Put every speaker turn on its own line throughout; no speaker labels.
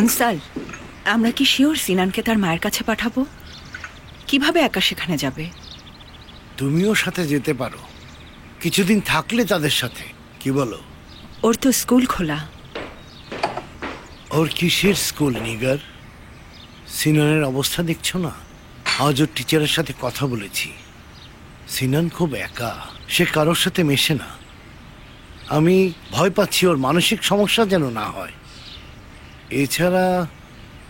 উনসাল, আমরা কি শিওর সিনানকে তার মায়ের কাছে পাঠাবো? কিভাবে একা সেখানে যাবে?
তুমিও সাথে যেতে পারো, কিছুদিন থাকলে তাদের সাথে। কি বলো?
ওর তো স্কুল খোলা।
ওর কিসের স্কুল নিগার? সিনানের অবস্থা দেখছো না? আজ ওর টিচারের সাথে কথা বলেছি। সিনান খুব একা, সে কারোর সাথে মেশে না। আমি ভয় পাচ্ছি ওর মানসিক সমস্যা যেন না হয়। এছাড়া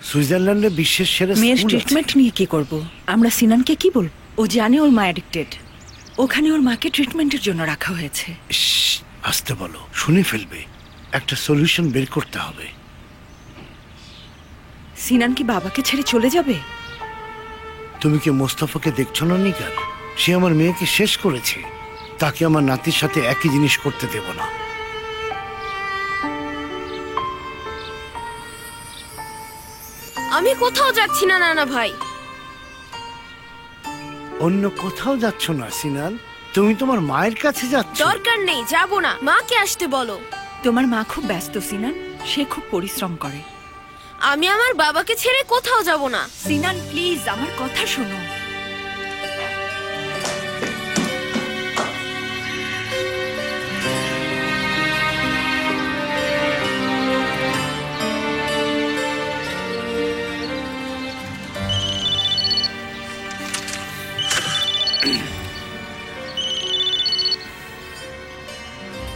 সুইজারল্যান্ডে বিশ্বের সেরা
মেয়ের
স্কুল আছে।
ট্রিটমেন্ট নিয়ে কি করব? আমরা সিনানকে কি বলবো? ও জানে ওর মা অ্যাডিক্টেড। ওখানে ওর মাকে ট্রিটমেন্টের জন্য রাখা হয়েছে।
ইস, আসতে বলো, শুনে ফেলবে। একটা সলিউশন বের করতে হবে।
সিনান কি বাবাকে ছেড়ে চলে যাবে?
তুমি কি মোস্তফাকে দেখছো না নিগার? সে আমার মেয়েকে শেষ করেছে। তাকে আমার নাতির সাথে একই জিনিস করতে দেব না।
আমি কোথাও যাচ্ছি না নানা ভাই।
অন্য কোথাও যাচ্ছ না সিনান, তুমি তোমার মায়ের কাছে যাচ্ছ।
দরকার নেই, যাব না। মাকে আসতে বলো।
তোমার মা খুব ব্যস্ত সিনান, সে খুব পরিশ্রম করে।
আমি আমার বাবাকে ছেড়ে কোথাও যাব না।
সিনান প্লিজ আমার কথা শোনো।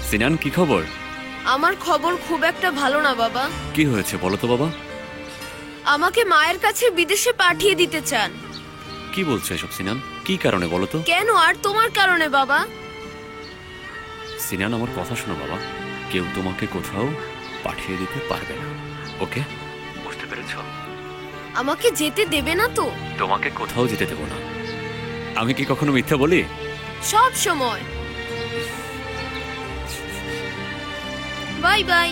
সিনান, কি খবর?
আমার খবর খুব একটা ভালো না বাবা।
কি হয়েছে বলো তো বাবা?
আমাকে মায়ের কাছে বিদেশে পাঠিয়ে দিতে চান।
কি বলছো এসব সিনান? কি কারণে বলো তো?
কেন? আর তোমার কারণে বাবা।
সিনান, আমার কথা শোনো বাবা। কেউ তোমাকে কোথাও পাঠিয়ে দিতে পারবে না, ওকে? বুঝতে পেরেছো?
আমাকে যেতে দেবে না তো?
তোমাকে কোথাও যেতে দেবো না। আমি কি কখনো মিথ্যা বলি?
সব সময়। Bye bye.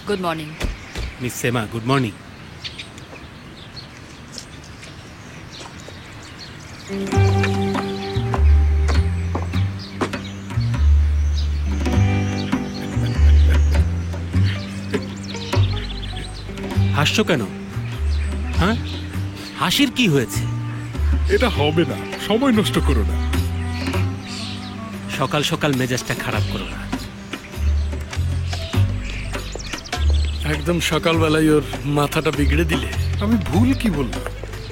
Good morning.
Miss Sema, good morning. হাসছো কেন? হ্যাঁ, হাসির কি হয়েছে?
এটা হবে না, সময় নষ্ট করো না।
সকাল সকাল মেজাজটা খারাপ করো না।
একদম সকালবেলায় ওর মাথাটা বিগড়ে দিলে। আমি ভুল কি বললাম?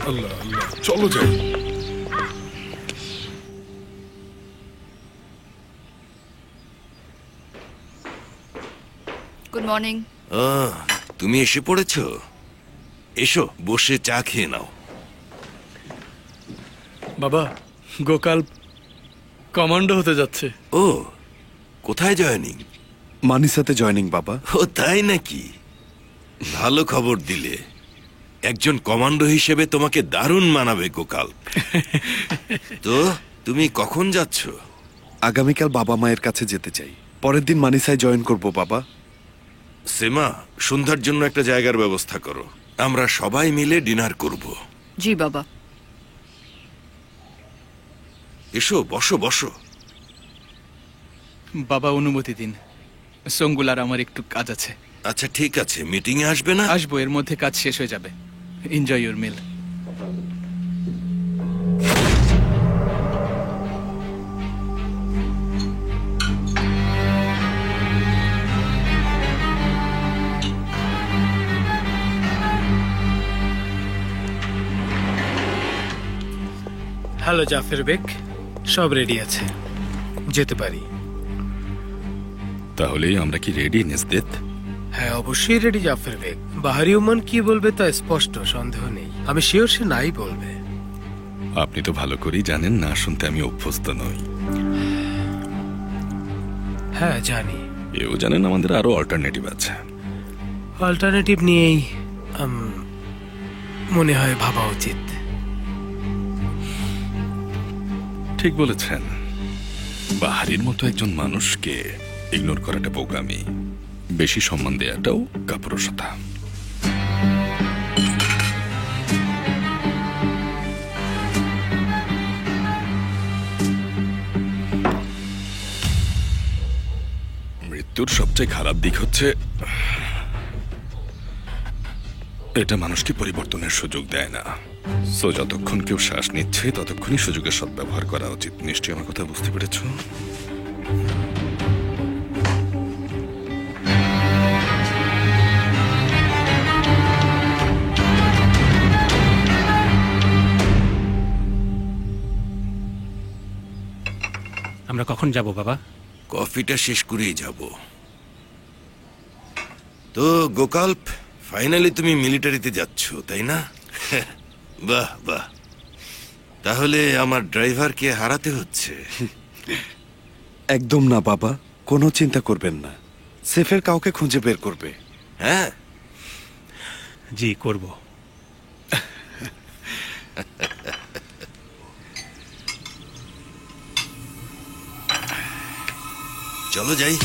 আল্লাহ আল্লাহ, চলো যাই।
Good morning.
তুমি এসে পড়েছো? এসো, বসে চা খেয়ে নাও।
বাবা, গোকাল কমান্ডো হতে যাচ্ছে।
ও, কোথায় জয়েনিং?
মানিসাতে জয়েনিং বাবা।
ও তাই নাকি? ভালো খবর দিলে। একজন কমান্ডো হিসেবে তোমাকে দারুণ মানাবে গোকাল। তো তুমি কখন যাচ্ছ?
আগামীকাল বাবা মায়ের কাছে যেতে চাই। পরের দিন মানিসায় জয়েন করব বাবা।
সেমা, সন্ধ্যার জন্য একটা জায়গার ব্যবস্থা করো। আমরা সবাই মিলে ডিনার করব।
জি বাবা।
এসো, বসো বসো।
বাবা, অনুমতি দিন। সঙ্গুলার আমার একটু কাজ আছে।
আচ্ছা ঠিক আছে, মিটিং এ আসবে না?
আসবো, এর মধ্যে কাজ শেষ হয়ে যাবে। Enjoy your meal.
Hello Jafar Bek, সব রেডি আছে, যেতে পারি।
তাহলে আমরা কি রেডি নেসদেত?
হ্যাঁ অবশ্যই রেডি জাফর বেক। বাহারি ওমান কি বলবে তা স্পষ্ট, সন্দেহ নেই। আমি শিওর সে নাই বলবে।
আপনি তো ভালো করেই জানেন না শুনতে আমি অভ্যস্ত নই।
হ্যাঁ জানি।
এও জানেন আমাদের আরো অল্টারনেটিভ আছে।
অল্টারনেটিভ নিয়েই মনে হয় ভাবা উচিত।
ঠিক বলেছেন। বাহারির মতো একজন মানুষকে ইগনোর করাটা বোকামি, বেশি সম্মান দেওয়াটাও কাপুরুষতা। মৃত্যুর সবচেয়ে খারাপ দিক হচ্ছে এটা মানুষকে পরিবর্তনের সুযোগ দেয় না। সো যতক্ষণ কেউ শ্বাস নিচ্ছে ততক্ষণই সুযোগের সদ্ব্যবহার করা উচিত। নিশ্চয়ই আমার কথা বুঝতে পেরেছ?
আমরা কখন যাব বাবা?
কফিটা শেষ করেই যাব। তো গোকাল্প, ফাইনালি তুমি মিলিটারিতে যাচ্ছ, তাই না? বাহ বাহ, তাহলে আমার ড্রাইভারকে হারাতে হচ্ছে।
একদম না বাবা, কোনো চিন্তা করবেন না, সেফের কাউকে খুঁজে বের করবে।
হ্যাঁ
জি করব।
চলো যাই।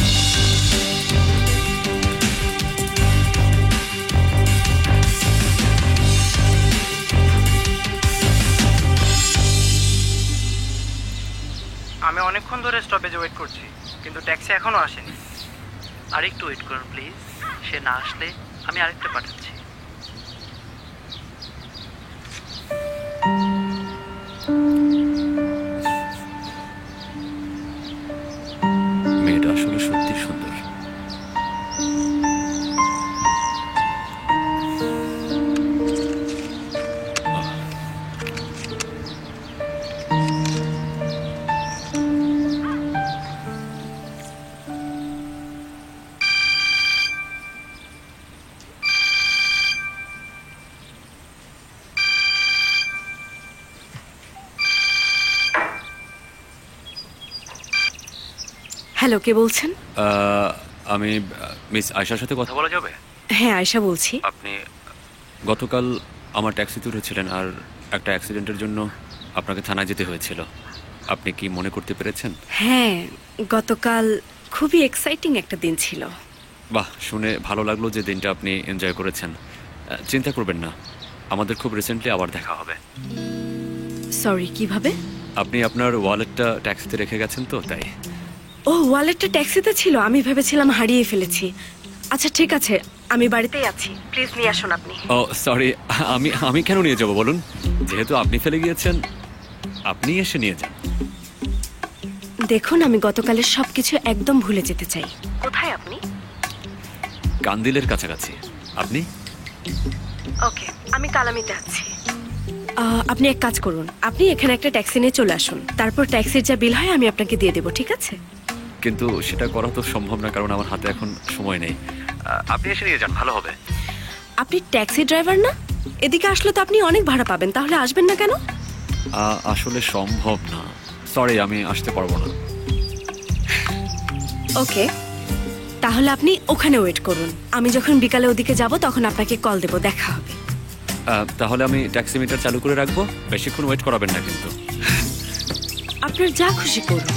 আমি অনেকক্ষণ ধরে স্টপেজে ওয়েট করছি, কিন্তু ট্যাক্সি এখনো আসেনি। আরেকটু ওয়েট করুন প্লিজ, সে না আসলে আমি আরেকটা পাঠাচ্ছি।
মেয়েটা আসলে সত্যি সুন্দর।
হ্যালো, কে বলছেন?
আমি মিস আয়শার সাথে কথা বলা যাবে?
হ্যাঁ, আয়শা বলছি।
আপনি গতকাল আমার ট্যাক্সিতে উঠেছিলেন আর একটা অ্যাক্সিডেন্টের জন্য আপনাকে থানায় যেতে হয়েছিল। আপনি কি মনে করতে পেরেছেন?
হ্যাঁ, গতকাল খুবই এক্সাইটিং একটা দিন ছিল।
বাহ, শুনে ভালো লাগলো যে দিনটা আপনি এনজয় করেছেন। চিন্তা করবেন না, আমাদের খুব রিসেন্টলি আবার দেখা হবে।
সরি, কিভাবে?
আপনি আপনার ওয়ালেটটা ট্যাক্সিতে রেখে গেছেন তো, তাই।
ও, ওয়ালেটটা ট্যাক্সিতে ছিল, আমি ভেবেছিলাম হারিয়ে ফেলেছি। আচ্ছা ঠিক আছে, আমি বাড়িতেই আছি, প্লিজ নিয়ে আসুন আপনি।
ও সরি, আমি কেন নিয়ে যাব বলুন? যেহেতু আপনি ফেলে গিয়েছেন, আপনি এসে নিয়ে যান।
দেখুন, আমি গতকালের সবকিছু একদম ভুলে যেতে চাই। কোথায় আপনি?
কান্দিলের কাছাকাছি। আপনি?
ওকে, আমি কালামিতে আছি। আপনি এক কাজ করুন, আপনি এখানে একটা ট্যাক্সি নিয়ে চলে আসুন, তারপর ট্যাক্সির যা বিল হয় আমি আপনাকে দিয়ে দেবো, ঠিক আছে?
কিন্তু সেটা করা তো সম্ভব না, কারণ আমার হাতে এখন সময় নেই। আপনি এসে নিয়ে যান, ভালো হবে।
আপনি ট্যাক্সি ড্রাইভার না? এদিকে আসলে তো আপনি অনেক ভাড়া পাবেন, তাহলে আসবেন না কেন?
আসলে সম্ভব না, সরি, আমি আসতে পারবো না।
ওকে, তাহলে আপনি ওখানে ওয়েট করুন, আমি যখন বিকালে ওদিকে যাব তখন আপনাকে কল দেবো, দেখা হবে।
তাহলে আমি ট্যাক্সি মিটার চালু করে রাখবো, বেশিক্ষণ ওয়েট করাবেন না কিন্তু।
আপনার যা খুশি করুন।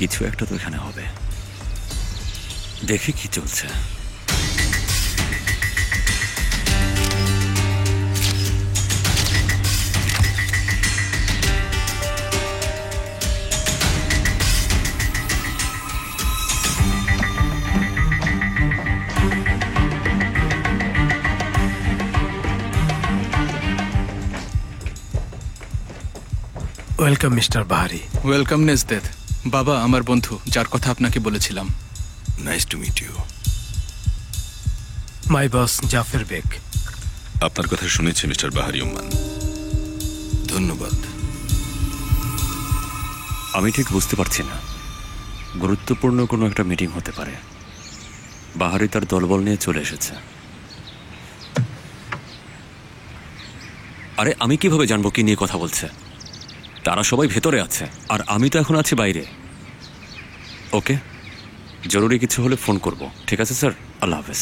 কিছু একটা তো এখানে হবে, দেখি কি চলছে।
Welcome mister Bahari.
Welcome Nejded. বাবা আমার বন্ধু, যার কথা আপনাকে বলেছিলাম।
Nice to meet you.
My boss Jafar Beg.
আপনার কথা শুনেছি মিস্টার বাহারি উম্মান।
ধন্যবাদ।
আমি ঠিক বুঝতে পারছি না, গুরুত্বপূর্ণ কোনো একটা মিটিং হতে পারে। বাহারি তার দলবল নিয়ে চলে এসেছে। আরে আমি কিভাবে জানবো কি নিয়ে কথা বলছে? তারা সবাই ভেতরে আছে আর আমি তো এখন আছি বাইরে। ওকে, জরুরি কিছু হলে ফোন করব। ঠিক আছে স্যার, আল্লাহ হাফেজ।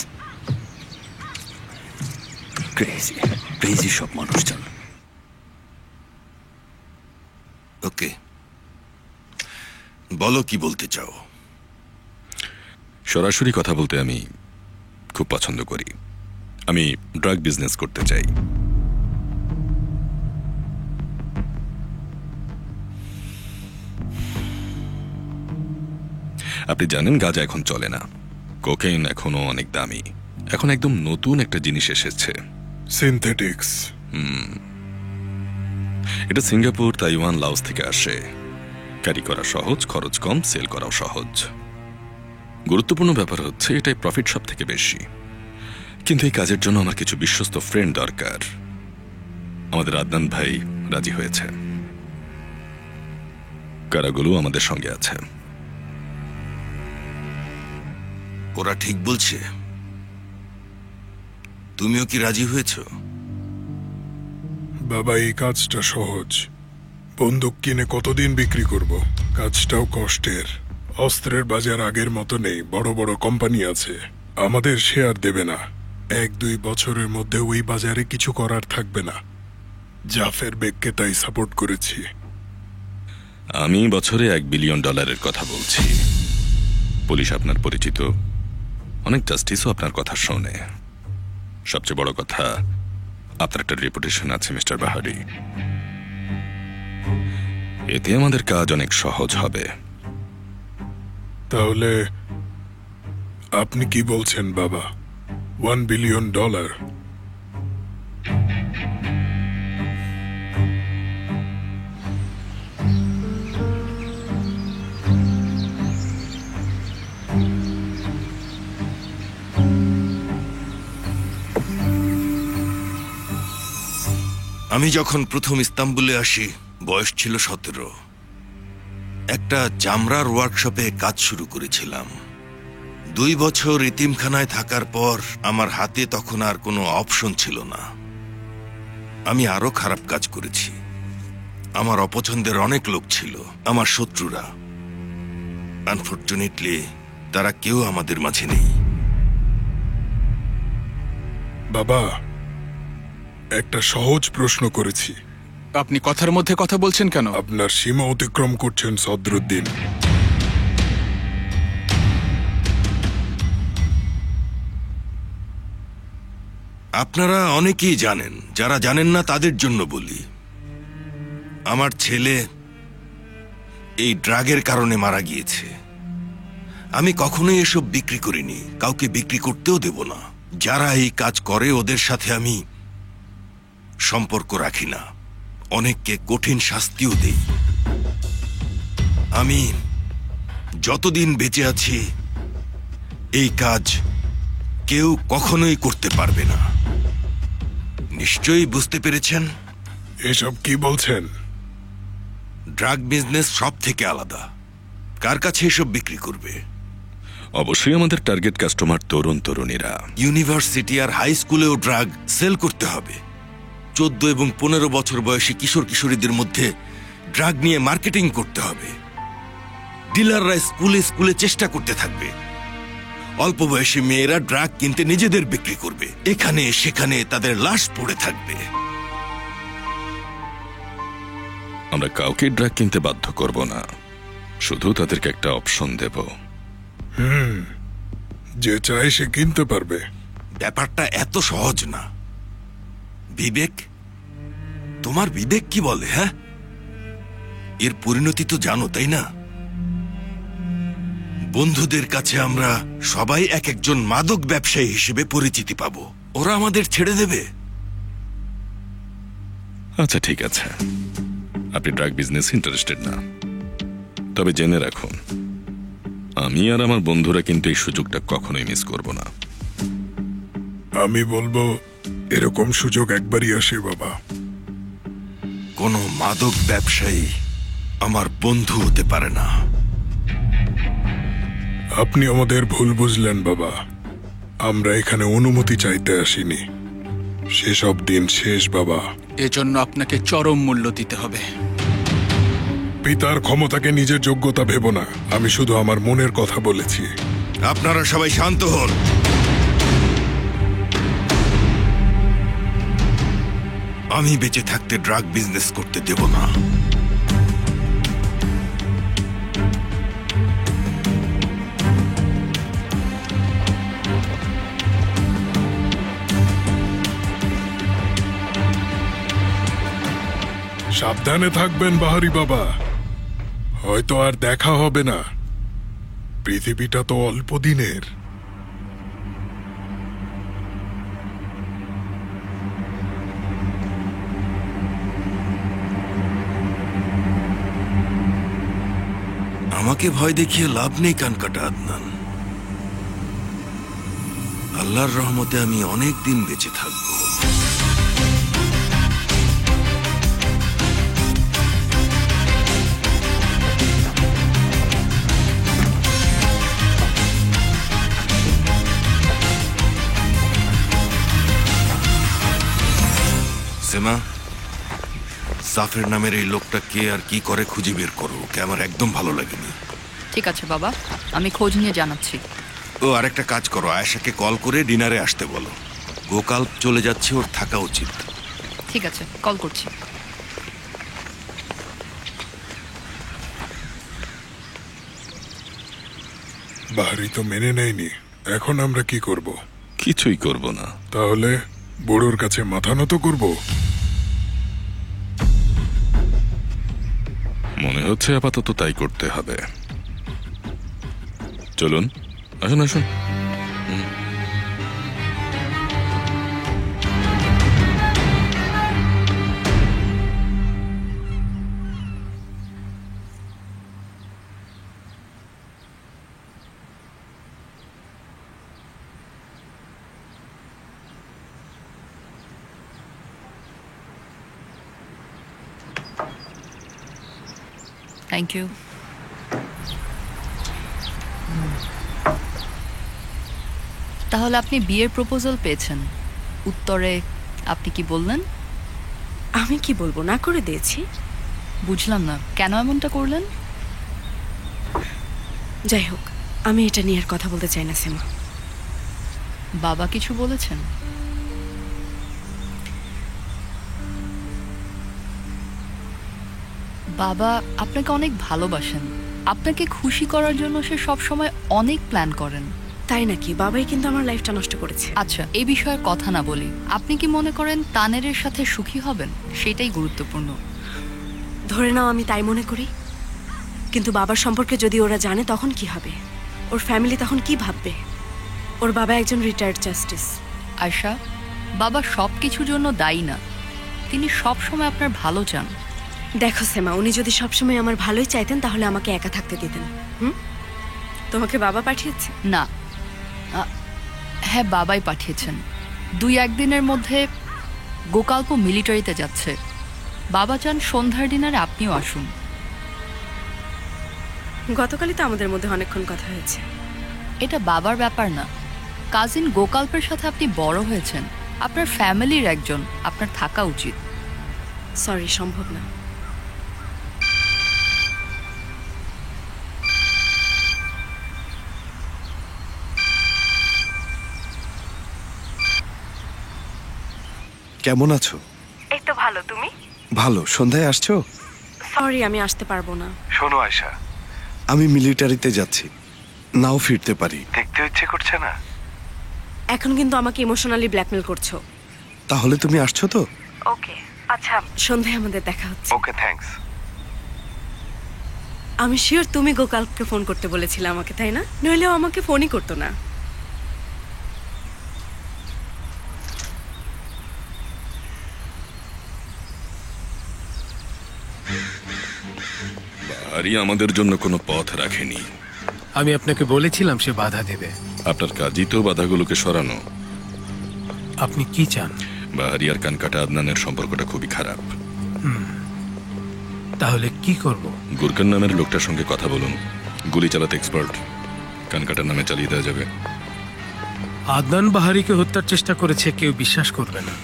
ক্রেজি ক্রেজি সব মানুষজন।
ওকে, বলো কি বলতে চাও।
সরাসরি কথা বলতে আমি খুব পছন্দ করি। আমি ড্রাগ বিজনেস করতে চাই। আপনি জানেন গাঁজা এখন চলে না, কোকেইন এখনো অনেক দামি। এখন একদম নতুন একটা জিনিস এসেছে,
সিনথেটিক্স।
এটা সিঙ্গাপুর, তাইওয়ান, লাওস থেকে আসে। ক্যারি করা সহজ, খরচ কম, সেল করাও সহজ। গুরুত্বপূর্ণ ব্যাপার হচ্ছে এটাই প্রফিট সব থেকে বেশি। কিন্তু এই কাজের জন্য আমার কিছু বিশ্বস্ত ফ্রেন্ড দরকার। আমাদের আদনান ভাই রাজি হয়েছে। কারাগুলো আমাদের সঙ্গে আছে।
ওরা ঠিক বলছে? তুমিও কি রাজি হয়েছ?
বাবা, এই কাজটা সহজ। বন্দুক কিনে কতদিন বিক্রি করব? কাজটাও কষ্টের। অস্ত্রের বাজার আগের মতো নেই। বড় বড় কোম্পানি আছে, আমাদের শেয়ার দেবে না। 1-2 বছরের মধ্যে ওই বাজারে কিছু করার থাকবে না। জাফর বেগকে তাই সাপোর্ট করেছি।
আমি বছরে $1 বিলিয়ন কথা বলছি। পুলিশ আপনার পরিচিত, অনেক জাস্টিসও আপনার কথা শোনে। সবচেয়ে বড় কথা, আপনার একটা রেপুটেশন আছে মিস্টার বাহারি। এতে আমাদের কাজ অনেক সহজ হবে।
তাহলে আপনি কি বলছেন বাবা? $1 বিলিয়ন?
আমি যখন প্রথম ইস্তাম্বুলে আসি বয়স ছিল 17। একটা চামড়ার ওয়ার্কশপে কাজ শুরু করেছিলাম। 2 বছর এতিমখানায় থাকার পর আমার হাতে তখন আর কোনো অপশন ছিল না। আমি আরো খারাপ কাজ করেছি। আমার অপছন্দের অনেক লোক ছিল, আমার শত্রুরা। আনফরচুনেটলি তারা কেউ আমাদের মাঝে নেই।
বাবা, একটা সহজ প্রশ্ন করেছি।
আপনি কথার মধ্যে কথা বলছেন কেন?
আপনার সীমা অতিক্রম করছেন সদরুদ্দিন।
আপনারা অনেকেই জানেন, যারা জানেন না তাদের জন্য বলি। আমার ছেলে এই ড্রাগের কারণে মারা গিয়েছে। আমি কখনোই এসব বিক্রি করিনি, কাউকে বিক্রি করতেও দেব না। যারা এই কাজ করে ওদের সাথে আমি সম্পর্ক রাখি না, অনেককে কঠিন শাস্তিও দেই। আমি যতদিন বেঁচে আছি এই কাজ কেউ কখনোই করতে পারবে না। নিশ্চয়ই বুঝতে পেরেছেন?
এসব কি বলছেন?
ড্রাগ বিজনেস সব থেকে আলাদা। কার কাছে এসব বিক্রি করবে?
অবশ্যই আমাদের টার্গেট কাস্টমার তরুণ তরুণীরা।
ইউনিভার্সিটি আর হাই স্কুলেও ড্রাগ সেল করতে হবে। 14 এবং 15 বছর বয়সী কিশোর কিশোরীদের মধ্যে ড্রাগ নিয়ে মার্কেটিং করতে হবে। ডিলাররা স্কুলে স্কুলে চেষ্টা করতে থাকবে। অল্প বয়সী মেয়েরা ড্রাগ কিনতে নিজেদের বিক্রি করবে। এখানে সেখানে তাদের লাশ পড়ে থাকবে।
আমরা কাউকে ড্রাগ কিনতে বাধ্য করব না, শুধু তাদেরকে একটা অপশন দেব।
যে চায় সে কিনতে পারবে।
ব্যাপারটা এত সহজ না। বিবেক, তোমার বিবেক কি বলে? হ্যাঁ, এর পরিণতি তো জানো, তাই না? বন্ধুদের কাছে আমরা সবাই এক একজন মাদক ব্যবসায়ী হিসেবে পরিচিতি পাবো। ওরা আমাদের ছেড়ে দেবে?
আচ্ছা ঠিক আছে, আপনি ড্রাগ বিজনেস ইন্টারেস্টেড না। তবে জেনে রাখুন, আমি আর আমার বন্ধুরা কিন্তু এই সুযোগটা কখনোই মিস করব না।
আমি বলবো এরকম সুযোগ একবারই আসে বাবা।
কোনো মাদক ব্যবসায়ী আমার বন্ধু হতে পারে না।
আপনি আমাদের ভুল বুঝলেন বাবা। আমরা এখানে অনুমতি চাইতে আসিনি। সেসব দিন শেষ বাবা।
এজন্য আপনাকে চরম মূল্য দিতে হবে।
পিতার ক্ষমতাকে নিজের যোগ্যতা ভেবো না। আমি শুধু আমার মনের কথা বলেছি।
আপনারা সবাই শান্ত হন। আমি বেঁচে থাকতে ড্রাগ বিজনেস করতে দেব না।
সাবধানে থাকবেন বাহারি বাবা, হয়তো আর দেখা হবে না। পৃথিবীটা তো অল্প দিনের।
আমাকে ভয় দেখিয়ে লাভ নেই কানকাটা আদনান। আল্লাহর রহমতে আমি অনেক দিন বেঁচে থাকব। সেমা, সাফের নামের এই লোকটা কে আর কি করে খুঁজে বের করো, ওকে আমার একদম ভালো লাগেনি।
ঠিক আছে বাবা, আমি খোঁজ নিয়ে জানাচ্ছি।
ও আরেকটা কাজ করো, আয়েশাকে কল করে ডিনারে আসতে বলো। গোকাল চলে যাচ্ছে, ওর থাকা উচিত।
ঠিক আছে, কল করছি।
বাহারি তো মেনে নেয়নি, এখন আমরা কি করব?
কিছুই করব না।
তাহলে বুড়োর কাছে মাথা নত করব?
মনে হচ্ছে আপাতত তাই করতে হবে। চলুন, আসুন আসুন।
Thank you. তাহলে আপনি বিয়ের প্রপোজাল পেয়েছেন, উত্তরে আপনি কি বললেন?
আমি কি বলবো, না করে দিয়েছি।
বুঝলাম না কেন এমনটা করলেন।
যাই হোক, আমি এটা নিয়ে আর কথা বলতে চাই না সেমা।
বাবা কিছু বলেছেন? বাবা আপনাকে অনেক ভালোবাসেন, আপনাকে খুশি করার জন্য সে সব সময় অনেক প্ল্যান করেন।
তাই নাকি? বাবাই কিন্তু আমার লাইফটা নষ্ট করেছে।
আচ্ছা, এই বিষয়ে কথা না বলি, আপনি কি মনে করেন তানেরের সাথে সুখী হবেন? সেটাই গুরুত্বপূর্ণ।
ধরে নাও আমি তাই মনে করি, কিন্তু বাবার সম্পর্কে যদি ওরা জানে তখন কি হবে? ওর ফ্যামিলি তখন কি ভাববে? ওর বাবা একজন রিটায়ার্ড জাস্টিস।
আয়শা, বাবা সব কিছুর জন্য দায়ী না, তিনি সব সময় আপনার ভালো চান।
দেখো সেমা, উনি যদি সবসময় আমার ভালোই চাইতেন তাহলে আমাকে একা থাকতে দিতেন। তোমাকে বাবা পাঠিয়েছে?
না, হ্যাঁ বাবাই পাঠিয়েছেন। 2-1 দিনের মধ্যে গোকাল্প মিলিটারিতে যাচ্ছে। বাবা চান সন্ধ্যার ডিনারে আপনিও আসুন।
গতকালই তো আমাদের মধ্যে অনেকক্ষণ কথা হয়েছে।
এটা বাবার ব্যাপার না, কাজিন গোকাল্পের সাথে আপনি বড় হয়েছেন, আপনার ফ্যামিলির একজন, আপনার থাকা উচিত।
সরি, সম্ভব না।
কেমন আছো?
এই তো ভালো, তুমি?
ভালো। সন্ধ্যায় আসছো?
সরি, আমি আসতে পারবো না।
শোনো আয়শা, আমি মিলিটারিতে যাচ্ছি, নাও ফিরতে পারি।
দেখতে ইচ্ছে করছে না?
এখন কিন্তু আমাকে ইমোশনালি ব্ল্যাকমেল করছো।
তাহলে তুমি আসছো তো?
ওকে, আচ্ছা সন্ধ্যায় আমাদের দেখা হচ্ছে।
ওকে, থ্যাঙ্কস।
আমি শিওর তুমি গোকালকে ফোন করতে বলেছিলে আমাকে, তাই না? নইলেও আমাকে ফোনই করতো না।
বাহারি আমাদের জন্য কোনো পথ রাখেনি।
আমি আপনাকে বলেছিলাম সে বাধা দেবে।
আপনার কাজই তো বাধাগুলোকে সরানো।
আপনি কি চান?
বাহারি আর কানকাটা আদনানের সম্পর্কটা খুবই খারাপ।
তাহলে কি করব?
গুরকান নামের লোকটার সঙ্গে কথা বলুন। গুলি চালাতে এক্সপার্ট। কানকাটার নামে চালিয়ে দেওয়া যাবে।
আদনান বাহারিকে হত্যার চেষ্টা করেছে, কেউ বিশ্বাস করবে না।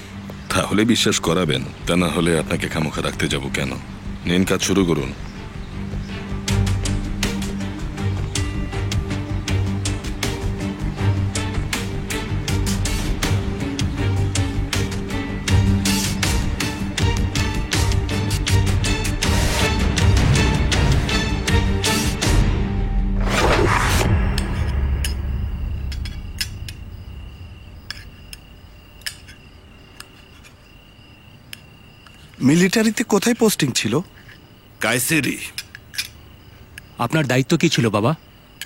তাহলে বিশ্বাস করাবেন, তা না হলে আপনাকে খামোখা রাখতে যাব কেন? নিন, কাজ শুরু করুন।
মিলিটারিতে কোথায় পোস্টিং ছিল?
কায়সেরি।
আপনার দায়িত্ব কি ছিল বাবা?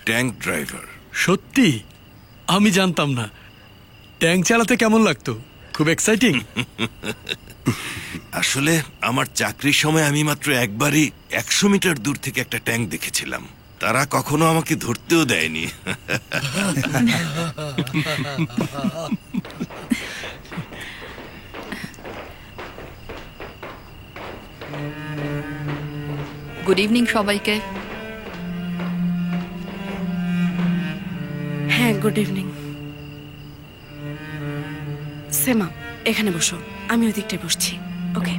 Tank driver.
সত্যি? আমি জানতাম না। ট্যাঙ্ক চালাতে কেমন লাগতো? খুব এক্সাইটিং।
আসলে আমার চাকরির সময় আমি মাত্র একবারই 100 মিটার দূর থেকে একটা ট্যাঙ্ক দেখেছিলাম। তারা কখনো আমাকে ধরতেও দেয়নি।
গুড ইভিনিং সবাইকে।
হ্যাঁ, গুড ইভিনিং। সেমা, এখানে বসো, আমি ওই দিকটায় বসছি। ওকে।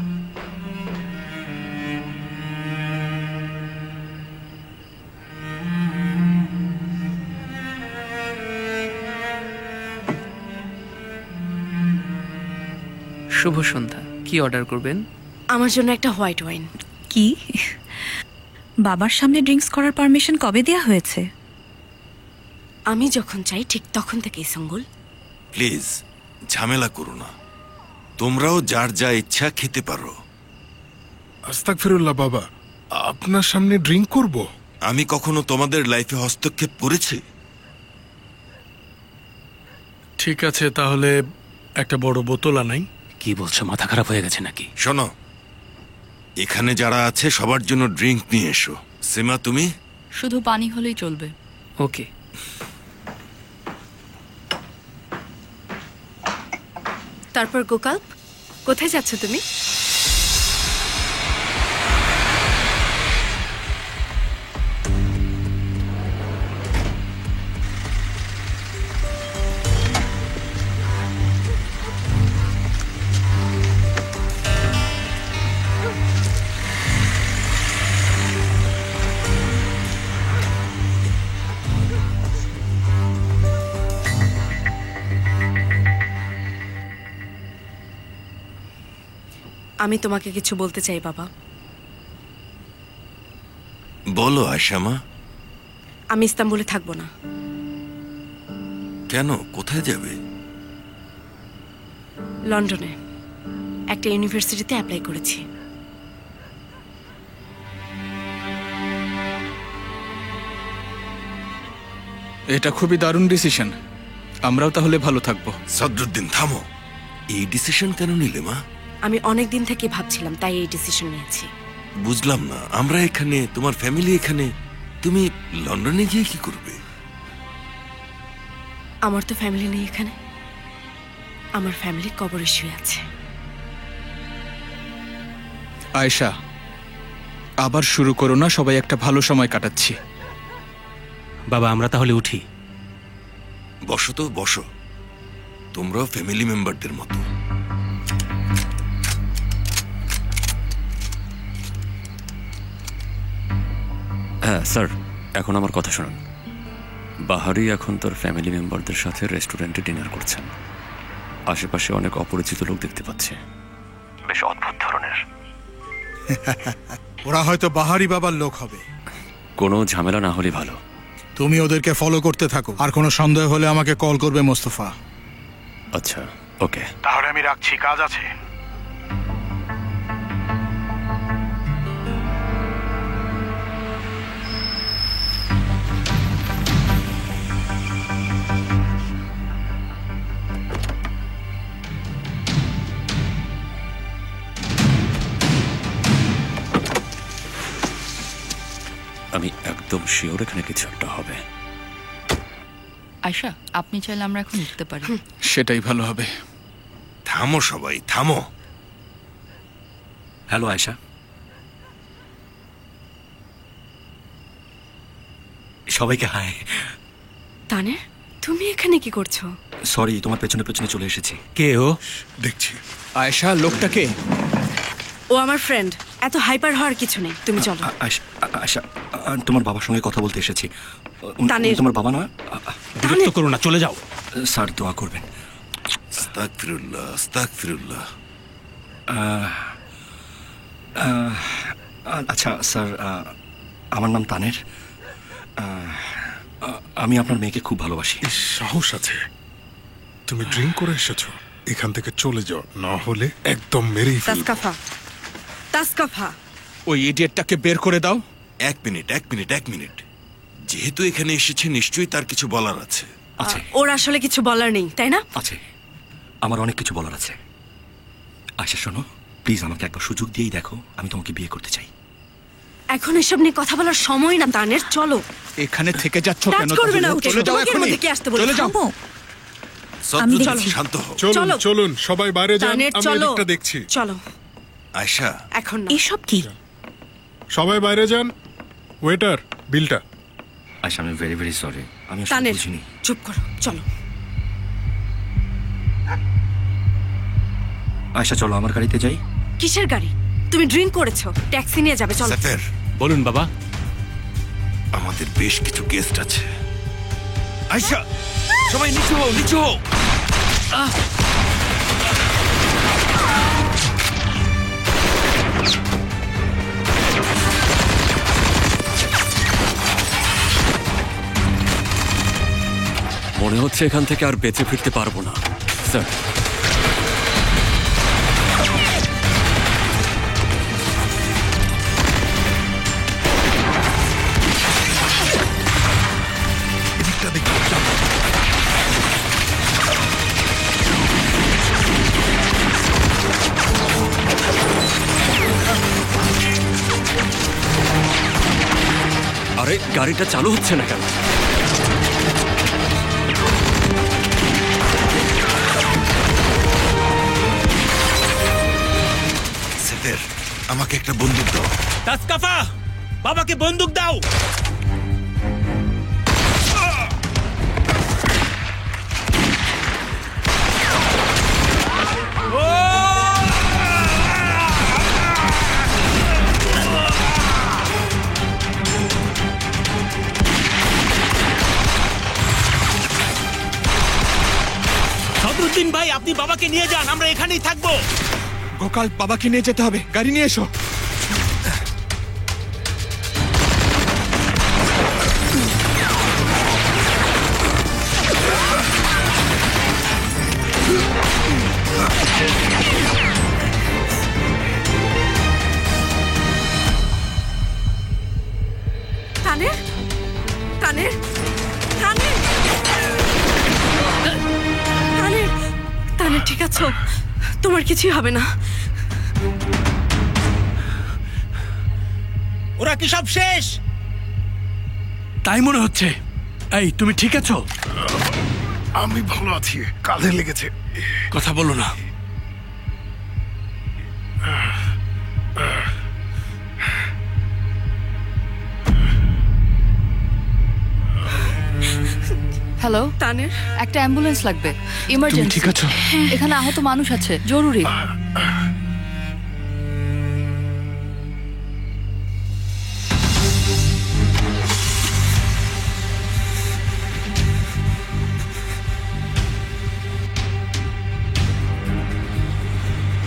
শুভ সন্ধ্যা। কি অর্ডার করবেন?
আমার জন্য একটা হোয়াইট ওয়াইন।
কি? বাবার সামনে ড্রিঙ্কস করার পারমিশন কবে দেয়া হয়েছে?
আমি যখন চাই ঠিক তখন থেকেই সঙ্গুল।
প্লিজ ঝামেলা করো না। তোমরাও যার যা ইচ্ছা খেতে পারো।
আস্তাগফিরুল্লাহ বাবা, আপনার সামনে ড্রিঙ্ক করব?
আমি কখনো তোমাদের লাইফে হস্তক্ষেপ করেছি?
ঠিক আছে, তাহলে একটা বড় বোতল আনাই।
কি বলছো, মাথা খারাপ হয়ে গেছে নাকি?
শোনো, এখানে যারা আছে সবার জন্য ড্রিঙ্ক নিয়ে এসো। সেমা, তুমি?
শুধু পানি হলেই চলবে।
ওকে।
তারপর গোকাল্প, কোথায় যাচ্ছ তুমি? আমি তোমাকে কিছু বলতে চাই বাবা।
বলো আয়শামা।
আমি ইস্তাম্বুলে থাকবো না।
কেন? কোথায় যাবে?
লন্ডনে একটা ইউনিভার্সিটিতে অ্যাপ্লাই করেছি।
এটা খুবই দারুণ ডিসিশন। আমরাও তাহলে ভালো থাকবো।
সদরুদ্দিন, থামো। এই ডিসিশন কেন নিলে মা?
আমি অনেক দিন থেকে ভাবছিলাম, তাই এই ডিসিশন নিয়েছি।
বুঝলাম না। আমরা এখানে, তোমার ফ্যামিলি এখানে, তুমি লন্ডনে গিয়ে কি করবে?
আমার তো ফ্যামিলি নেই এখানে। আমার ফ্যামিলি কবরে শুয়ে আছে।
আয়েশা, আবার শুরু করো না। সবাই একটা ভালো সময় কাটাচ্ছি।
বাবা, আমরা তাহলে উঠি।
বসো তো, বসো। তোমরাও ফ্যামিলি মেম্বারদের মতো।
হ্যাঁ স্যার, এখন আমার কথা শুনুন। বাহারি এখন তোর ফ্যামিলি মেম্বারদের সাথে রেস্টুরেন্টে ডিনার করছেন। আশেপাশে অনেক অপরিচিত লোক দেখতে পাচ্ছে, বেশ অদ্ভুত ধরনের।
ওরা হয়তো বাহারি বাবার লোক হবে।
কোনো ঝামেলা না হলে ভালো।
তুমি ওদেরকে ফলো করতে থাকো, আর কোনো সন্দেহ হলে আমাকে কল করবে মোস্তফা।
আচ্ছা, ওকে।
তাহলে আমি রাখছি, কাজ আছে।
আমি একদম শিওর এখানে কিছু একটা হবে।
আয়শা, আপনি চাইলে আমরা এখন উঠতে পারি।
সেটাই ভালো হবে।
থামো সবাই, থামো।
হ্যালো আয়শা, সবাইকে হাই।
তানে, তুমি এখানে কি করছো?
সরি, তোমার পেছনে পেছনে চলে এসেছি।
কে ও?
দেখছি।
আয়েশা, লোকটাকে।
ও আমার ফ্রেন্ড, এত হাইপার হওয়ার কিছু নেই, তুমি চলো।
আয়শা, তোমার বাবার সঙ্গে কথা বলতে এসেছি।
তানের।
তোমার বাবা না?
বিরক্ত করো না, চলে যাও।
স্যার দোয়া করবেন।
আস্তাগফিরুল্লাহ, আস্তাগফিরুল্লাহ।
আচ্ছা স্যার, আমার নাম তানের। আমি আপনার মেয়েকে খুব ভালোবাসি।
সাহস আছে? তুমি ড্রিঙ্ক করে এসেছো? এখান থেকে চলে যাও, না হলে একদম মেরেই ফেলবো।
তাসকাফা, তাসকাফা।
ওই ইডিয়েটটাকে বের করে দাও।
এক মিনিট। যেহেতু এখানে এসেছে, নিশ্চয়ই তার কিছু বলার আছে।
ওর আসলে কিছু বলার নেই, তাই না?
আছে, আমার অনেক কিছু বলার আছে। আয়শা শোনো, প্লিজ আমাকে একবার সুযোগ দিয়েই দেখো, আমি তোমাকে বিয়ে করতে চাই।
এখন এসব নিয়ে কথা বলার সময় না তানের, চলো।
এখানে থেকে যাচ্ছ কেন?
টাচ করবে না ওকে,
চলে যাও
তোমাকে এর
এখনই।
মধ্যে কে আসতে বলছে?
চলে যাও।
আমি দেখছি।
শান্ত হও।
চলুন চলুন, সবাই বাইরে যান,
তানের,
আমি
চলো।
এদিকটা দেখছি।
চলো।
আয়শা,
এখন না।
এসব কি?
সবাই বাইরে যান। ওয়েটার, বিলটা।
আয়শা, আমি ভেরি ভেরি সরি, আমি আসলে
তানের,
বুঝিনি।
চুপ করো, চলো।
আয়শা চলো, আমার গাড়িতে যাই।
কিসের গাড়ি? তুমি ড্রিঙ্ক করেছো, ট্যাক্সি নিয়ে যাবে, চলো।
সাফের,
বলুন বাবা।
আমাদের বেশ কিছু গেস্ট আছে। আয়শা, সবাই নিচু হও, নিচু হও।
মনে হচ্ছে এখান থেকে আর বেঁচে ফিরতে পারবো না স্যার। আরে গাড়িটা চালু হচ্ছে না কেন?
সাফের, আমাকে একটা বন্দুক দাও।
তাসকাফা, বাবাকে বন্দুক দাও। সদরুদ্দিন ভাই, আপনি বাবাকে নিয়ে যান, আমরা এখানেই থাকবো।
গোকাল, বাবাকে নিয়ে যেতে হবে, গাড়ি নিয়ে এসো।
তানের, তানের, তানের, তানের, তানের, ঠিক আছো? তোমার কিছুই হবে না।
ওরা কি সব শেষ? তাই মনে হচ্ছে। এই, তুমি ঠিক আছো?
আমি ভালো আছি, কাঁধে লেগেছে।
কথা বলো না।
হ্যালো
তানের,
একটা অ্যাম্বুলেন্স লাগবে, ইমার্জেন্সি।
ঠিক আছো?
এখানে আহত মানুষ আছে, জরুরি।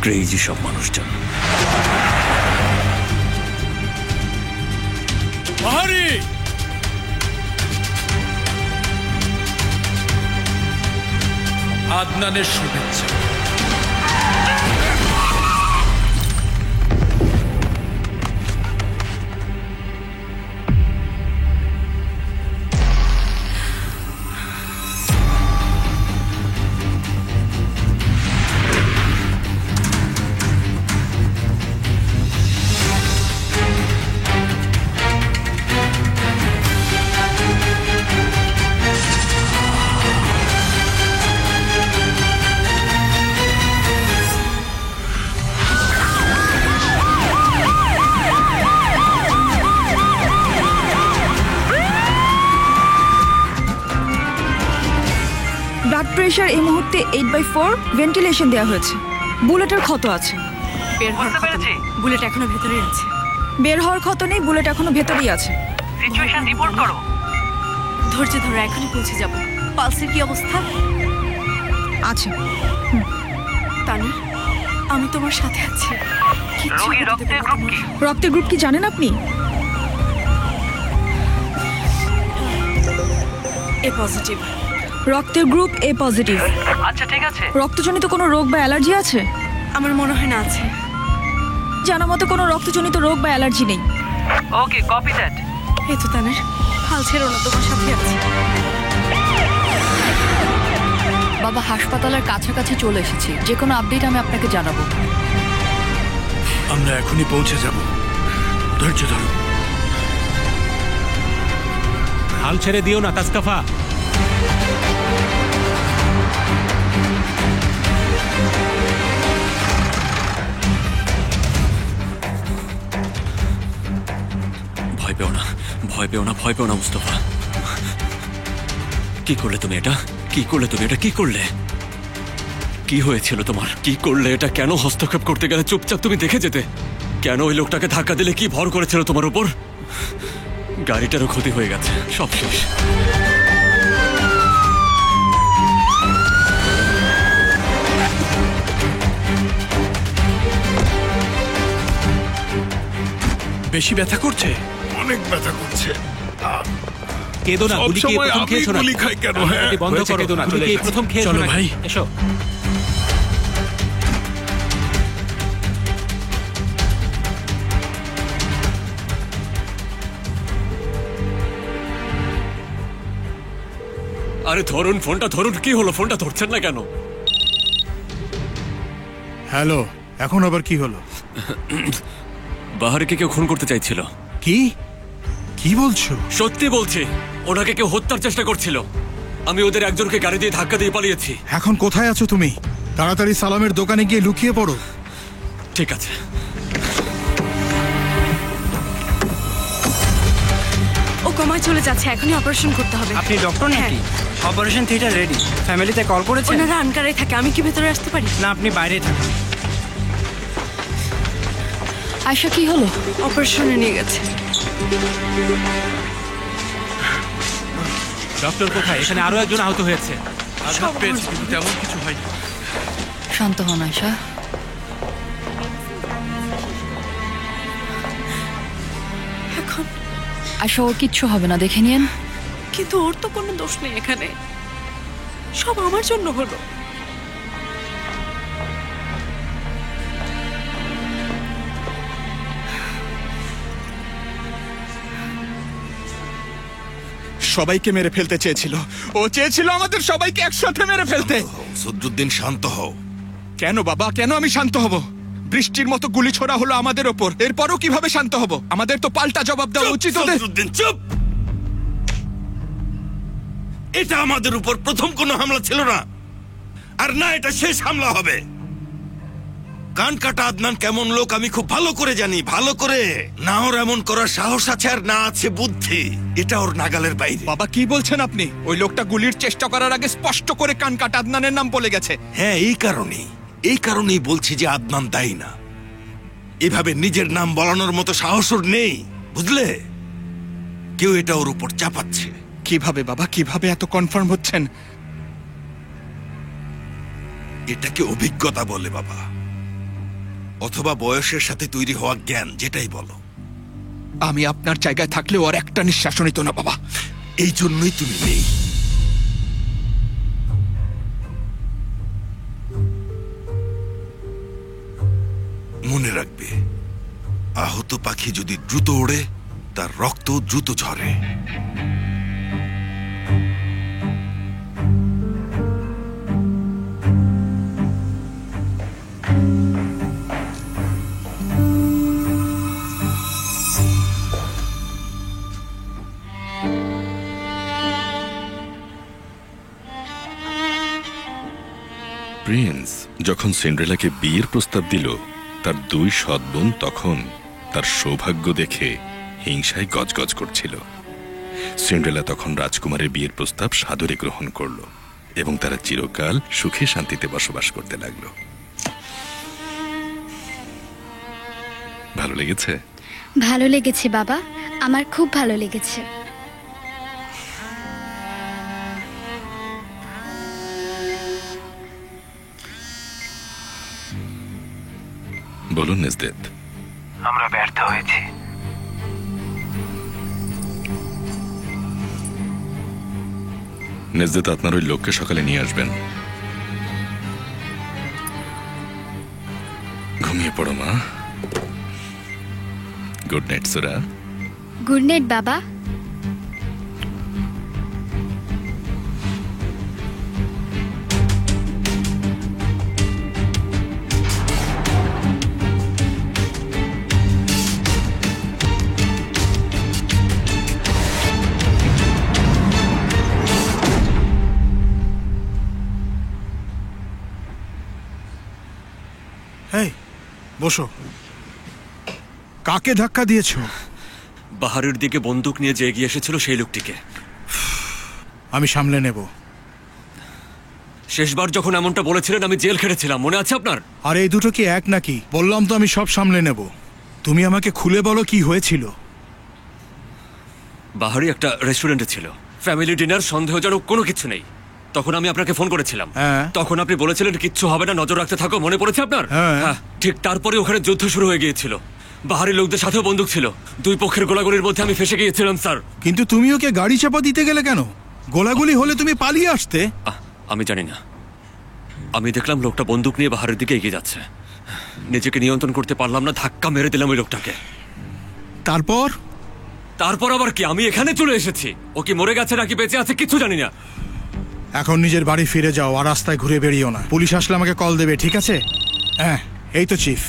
ক্রেজি সব মানুষজন।
বাহারি, আদনানের শুভেচ্ছা।
প্রেশার এই মুহূর্তে 8/4, ভেন্টিলেশন দেওয়া হয়েছে। বুলেটের ক্ষত আছে।
বুলেট এখনো ভেতরেই আছে।
বের হওয়ার ক্ষত নেই, বুলেট এখনো ভেতরেই আছে।
সিচুয়েশন রিপোর্ট করো।
ধৈর্য ধরো, এখনই পৌঁছে যাব। পালসের কি অবস্থা?
আছে।
তানির, আমি তোমার সাথে আছি।
রোগীর রক্তের গ্রুপ কি?
রক্তের গ্রুপ কি জানেন আপনি?
এ পজিটিভ।
রক্তের গ্রুপ এ পজিটিভ।
আচ্ছা ঠিক আছে।
রক্তজনিত কোনো রোগ বা অ্যালার্জি আছে?
আমার মনে হয় না আছে।
জানা মতো কোনো রক্তজনিত রোগ বা অ্যালার্জি নেই।
ওকে, কপি দ্যাট।
এই তো তানির, হাল ছেড়ো না, তোমার সাথে আছি।
বাবা হাসপাতালের কাছাকাছি চলে এসেছি, যে কোনো আপডেট আমি আপনাকে জানাবো।
আমরা এখনই পৌঁছে যাব, ধৈর্য ধরো।
হাল ছেড়ে দিও না তাসকাফা।
ভয় পেও না, ভয় পেও না, ভয় পেও না মুস্তফা। কি করলে তুমি এটা? কি করলে তুমি এটা? কি করলে? কি হয়েছিল তোমার? কি করলে এটা? কেন হস্তক্ষেপ করতে গেলে চুপচাপ তুমি দেখে যেতে? কেন ওই লোকটাকে ধাক্কা দিলে? কি ভর করেছিল তোমার উপর? গাড়িটারও ক্ষতি হয়ে গেছে, সব শেষ।
বেশি ব্যথা করছে?
অনেক ব্যথা করছে।
কেঁদো না, গুলি কি প্রথম খেয়েছো না?
গুলি খাই কেন? হ্যাঁ,
বন্ধ করো, কেঁদো না, গুলি কি প্রথম খেয়েছো
চলো
না?
ভাই,
এসো।
আরে ধরুন ফোনটা, ধরুন। কি হলো? ফোনটা ধরছেন না কেন?
হ্যালো, এখন আবার কি হলো?
বাহারিকে কেউ খুন করতে চাইছিল।
কি কি বলছো?
সত্যি বলছি, ওনাকে কেউ হত্যার চেষ্টা করছিল। আমি ওদের একজনকে গাড়ি দিয়ে ধাক্কা দিয়ে পালিয়েছি।
এখন কোথায় আছো তুমি? তাড়াতাড়ি সালামের দোকানে গিয়ে লুকিয়ে পড়ো।
ঠিক আছে।
ও কমায় চলে যাচ্ছে, এখনই অপারেশন করতে হবে।
আপনি ডক্টর নাকি? Operation theatre ready. ফ্যামিলিতে কল করেছেন?
ওনারা আনকারে থাকে, আমি কি ভেতরে আসতে পারি?
না, আপনি বাইরে থাকুন।
আয়শা, কি হলো?
অপারেশনে নিয়ে গেছে।
ডক্টর কোথায়? এখানে আরো একজন আহত হয়েছে।
আঘাত পেয়েছি, কিন্তু তেমন কিছু হয়নি।
শান্ত হন আয়শা।
এখন
আয়শা, ওর কিচ্ছু হবে না, দেখে নিন।
কিন্তু ওর তো কোনো দোষ নেই এখানে, সব আমার জন্য হলো।
সবাইকে মেরে ফেলতে চেয়েছিল। ও চেয়েছিল আমাদের সবাইকে একসাথে মেরে ফেলতে।
সদরুদ্দিন, শান্ত হও।
কেন বাবা, কেন আমি শান্ত হব? বৃষ্টির মতো গুলি ছোড়া হলো আমাদের ওপর, এরপরও কিভাবে শান্ত হব? আমাদের তো পাল্টা জবাব দেওয়া উচিত।
সদরুদ্দিন চুপ। এটা আমাদের উপর প্রথম কোনো হামলা ছিল না, আর না এটা শেষ হামলা হবে। কান কাটা আদনান কেমন লোক আমি খুব ভালো করে জানি, ভালো করে। না ওর এমন করার সাহস আছে, আর না আছে বুদ্ধি। এটা ওর নাগালের বাইরে।
বাবা কি বলছেন আপনি? ওই লোকটা গুলির চেষ্টা করার আগে স্পষ্ট করে কান কাটা আদনানের নাম বলে গেছে।
হ্যাঁ, এই কারণেই বলছি যে আদনান দায়ী না। এভাবে নিজের নাম বলানোর মতো সাহস ওর নেই, বুঝলে? কেউ এটা ওর উপর চাপাচ্ছে।
কিভাবে বাবা, কিভাবে এত কনফার্ম হচ্ছেন?
এটাকে অভিজ্ঞতা বলে বাবা, অথবা বয়সের সাথে তৈরি হওয়া জ্ঞান, যেটাই বলো।
আমি আপনার জায়গায় থাকলে ওর একটা নিঃশ্বাসও নিত না বাবা।
এই জন্যই তুমি নেই। মনে রাখবে, আহত পাখি যদি দ্রুত ওড়ে, তার রক্ত দ্রুত ঝরে।
প্রিন্স যখন সিন্ড্রেলাকে বিয়ের প্রস্তাব দিল, তার দুই সৎ বোন তখন তার সৌভাগ্য দেখে হিংসায় গজগজ করছিল। সিন্ড্রেলা তখন রাজকুমারের বিয়ের প্রস্তাব সাদরে গ্রহণ করল এবং তারা চিরকাল সুখে শান্তিতে বসবাস করতে লাগলো। ভালো লেগেছে?
ভালো লেগেছে বাবা, আমার খুব ভালো লেগেছে।
বলুন নেজদেত।
আমরা ব্যর্থ হয়েছি।
নেজদেত, আপনার ওই লোককে সকালে নিয়ে আসবেন। ঘুমিয়ে পড়ো মা। গুড নাইট সুরা।
গুড নাইট বাবা।
এই বসো। কাকে ধাক্কা দিয়েছো?
বাহারের দিকে বন্দুক নিয়ে যে এগিয়ে এসেছিল সেই লোকটিকে।
আমি সামলে নেব।
শেষবার যখন এমনটা বলেছিলেন আমি জেল খেটেছিলাম, মনে আছে আপনার?
আর এই দুটো কি এক নাকি? বললাম তো আমি সব সামলে নেব। তুমি আমাকে খুলে বলো কি হয়েছিল।
বাহারি একটা রেস্টুরেন্টে ছিল, ফ্যামিলি ডিনার, সন্দেহজনক কোনো কিছু নেই। তখন আমি আপনাকে ফোন করেছিলাম। তখন আপনি বলেছিলেন কিচ্ছু হবে না, নজর রাখতে থাকো, মনে পড়েছে আপনার? হ্যাঁ, ঠিক তারপরে ওখানে যুদ্ধ শুরু হয়ে গিয়েছিল। বাহারি লোকদের সাথেও বন্দুক ছিল। দুই পক্ষের গোলাগুলির মধ্যে আমি ফেসে গিয়েছিলাম স্যার।
কিন্তু তুমি ওকে গাড়ি চাপা দিতে গেলে কেন? গোলাগুলি হলে তুমি পালিয়ে আসতে।
আমি জানি না, আমি দেখলাম লোকটা বন্দুক নিয়ে বাহারের দিকে এগিয়ে যাচ্ছে। নিজেকে নিয়ন্ত্রণ করতে পারলাম না, ধাক্কা মেরে দিলাম ওই লোকটাকে।
তারপর?
তারপর আবার কি, আমি এখানে চলে এসেছি। ও কি মরে গেছে নাকি বেঁচে আছে কিছু জানি না।
এখন নিজের বাড়ি ফিরে যাও আর রাস্তায় ঘুরে বেরিও না। পুলিশ আসলে আমাকে কল দেবে, ঠিক আছে? হ্যাঁ, এই তো চিফ।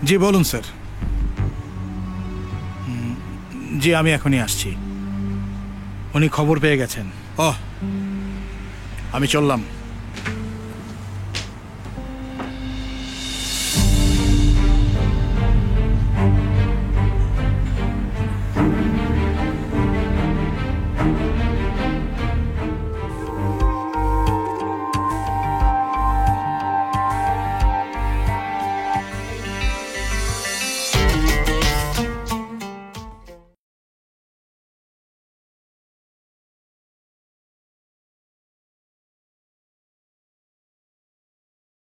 জি বলুন স্যার। জি আমি এখনই আসছি। উনি খবর পেয়ে গেছেন। আমি চললাম।